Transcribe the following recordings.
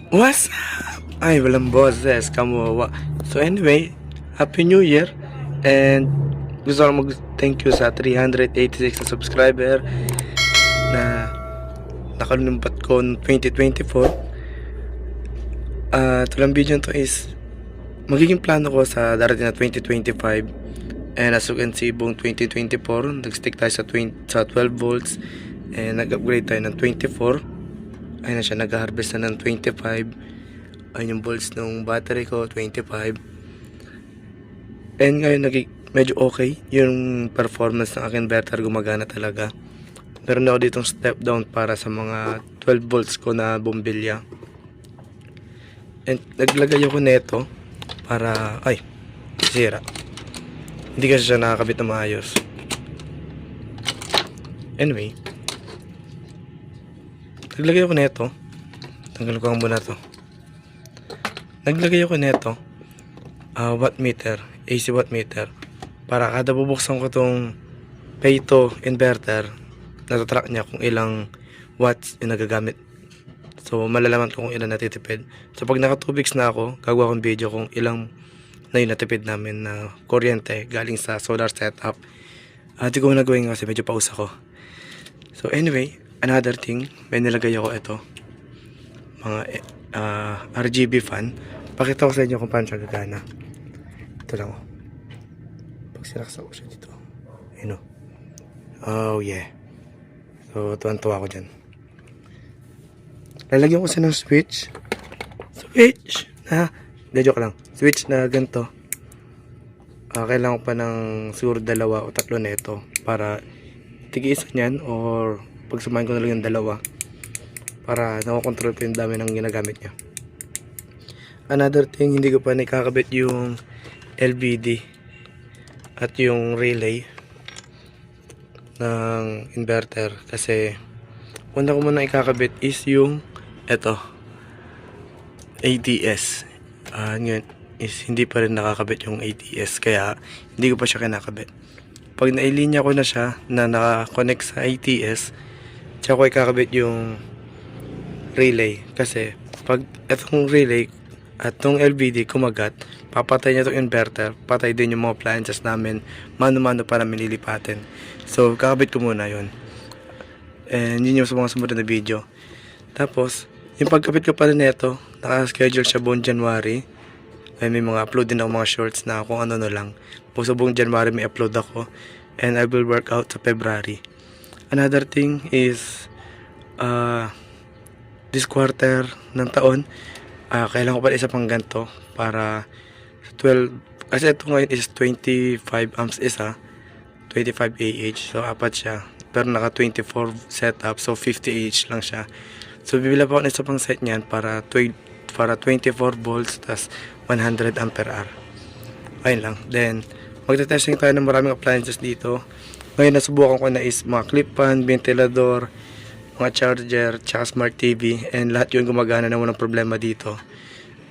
What's up? Ay, walang boses, kamuwa. So anyway, Happy New Year. And gusto ko mag-thank you sa 386 na subscriber na nakalumpat ko noong 2024. Ito lang video to is magiging plano ko sa darating na 2025. And as you can see, buong 2024, nag-stick tayo sa 12 volts. And nag-upgrade tayo ng 24. Ayun na siya, nag-harvest na ng 25. Ayun yung volts ng battery ko, 25. And ngayon, medyo okay yung performance ng aking inverter, gumagana talaga. Meron ako ditong step down para sa mga 12 volts ko na bombilya. And naglagay ako neto para, ay, sira. Hindi kasi siya nakakabit na maayos. Anyway, naglagay ako neto. Tanggal ko ang muna to. Naglagay ako neto watt meter, AC watt meter, para kada bubuksan ko tong Payto inverter, natatrack niya kung ilang watts yung nagagamit. So malalaman ko kung ilan natitipid. So pag naka 2 weeks na ako, gagawa akong video kung ilang na yung natipid namin na kuryente galing sa solar setup. Di ko na gawin kasi medyo pause ako. So anyway, another thing, may nilagay ako ito, mga RGB fan. Pakita ko sa inyo kung paano siya gagana. Ito lang, oh. Pag sinaksak ko siya dito, ayun, oh yeah. So tuwan-tuwa ako dyan. Lalagyan ko siya ng switch na, joke lang, switch na ganito. Kailangan ko pa ng siguro 2 o 3 neto para tigi-isa niyan, or pagsamahin ko na lang yung 2 para nakokontrol ko yung dami ng ginagamit niya. Another thing, hindi ko pa nakakabit yung LVD at yung relay ng inverter, kasi una ko muna ikakabit is yung eto, ATS. Ngayon is hindi pa rin nakakabit yung ATS, kaya hindi ko pa siya kinakabit. Pag nailinya ko na siya na nakakonect sa ATS, tsaka ko ikakabit yung relay, kasi pag etong relay at tong LVD kumagat, papatay niya itong inverter, patay din yung mga appliances namin, mano-mano para nililipatin. So kakabit ko muna yun, and yun yung sa mga sumunod na video. Tapos yung pagkabit ko pala neto, naka-schedule siya buong January. Ay, may mga upload din ako mga shorts na kung ano lang. Sa buong January may upload ako, and I will work out sa February. Another thing is this quarter ng taon, kailangan ko pala isa pang ganito para 12, kasi ito ngayon is 25 amps isa, 25 AH, so apat siya, pero naka 24 setup, so 50 AH lang siya. So bibila pa ako ng isa pang set niyan para 24 volts tas 100 ampere hour. Ayun lang. Then magte-testing tayo ng maraming appliances dito. Ngayon nasubukan ko na is mga clip fan, ventilador, mga charger, tsaka smart TV, and lahat yun gumagana na, walang problema dito.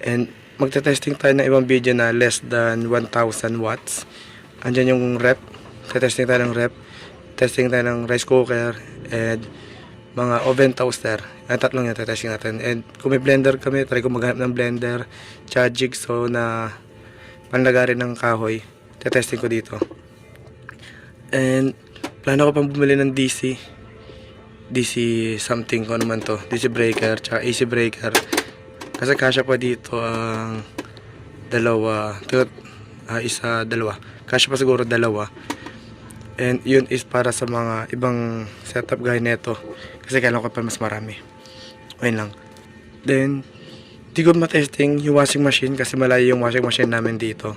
And magte-testing tayo ng ibang video na less than 1,000 watts. Andyan yung rep, testing tayo ng rep, testing tayo ng rice cooker, and mga oven toaster. Ang tatlong yan testing natin. And kung may blender kami, try ko maghanap ng blender, tsaka jigsaw na panlagarin ng kahoy, testing ko dito. And plano ko pang bumili ng DC something, kung ano man to, DC breaker tsaka AC breaker, kasi kasya pa dito ang dalawa, kasya pa siguro 2, and yun is para sa mga ibang setup gaya neto, kasi kailangan ko pa mas marami. Ayun lang. Then di ko matesting yung washing machine, kasi malayo yung washing machine namin dito.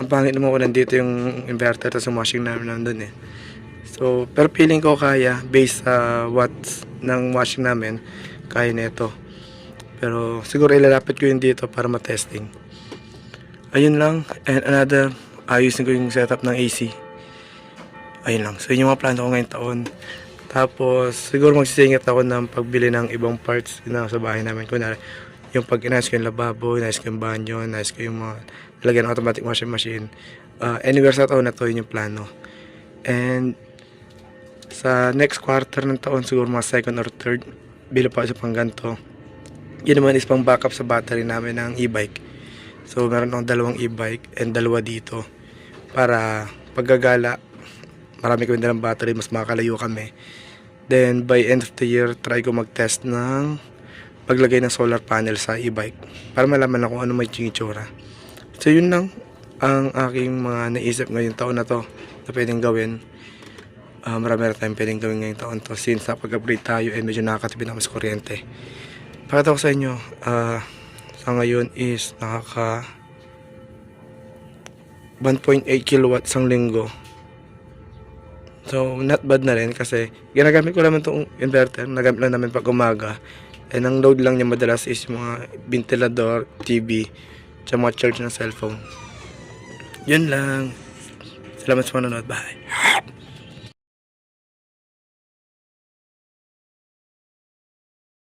Ang pangit naman ko, nandito yung inverter tapos yung washing namin nandun eh. So, pero feeling ko kaya, based sa watts ng washing namin, kaya nito. Pero siguro ilalapit ko yun dito para matesting. Ayun lang. And another, ayusin ko yung setup ng AC. Ayun lang. So yun yung mga plano ko ngayong taon. Tapos siguro magsisingit ako ng pagbili ng ibang parts na sa bahay namin. Kunwari, yung pag inayos ko yung lababo, inayos ko yung banyo, inayos ko yung mga lagyan ng automatic washing machine. Anywhere sa taon na to, yun yung plano. And sa next quarter ng taon, siguro mga second or third, bilo pa isa pang ganito. Yun naman is pang backup sa battery namin ng e-bike. So meron akong dalawang e-bike and dalawa dito para paggagala marami kami dalang battery, mas makakalayo kami. Then by end of the year, try ko mag-test ng paglagay ng solar panel sa e-bike para malaman na kung ano may tsura. So yun lang ang aking mga naisip ngayong taon na to na pwedeng gawin. Marami tayong pwedeng gawin ngayong taon to since napag-upgrade tayo and medyo nakakatipid ako sa kuryente. Pakita ko sa inyo, sa ngayon is nakaka 1.8 kilowatts ang linggo. So not bad na rin kasi ginagamit ko naman itong inverter, nagamit lang namin pag umaga. And ang load lang niya madalas is yung mga ventilador, TV, at mga charge ng cellphone. Yun lang. Salamat sa manonood. Bye.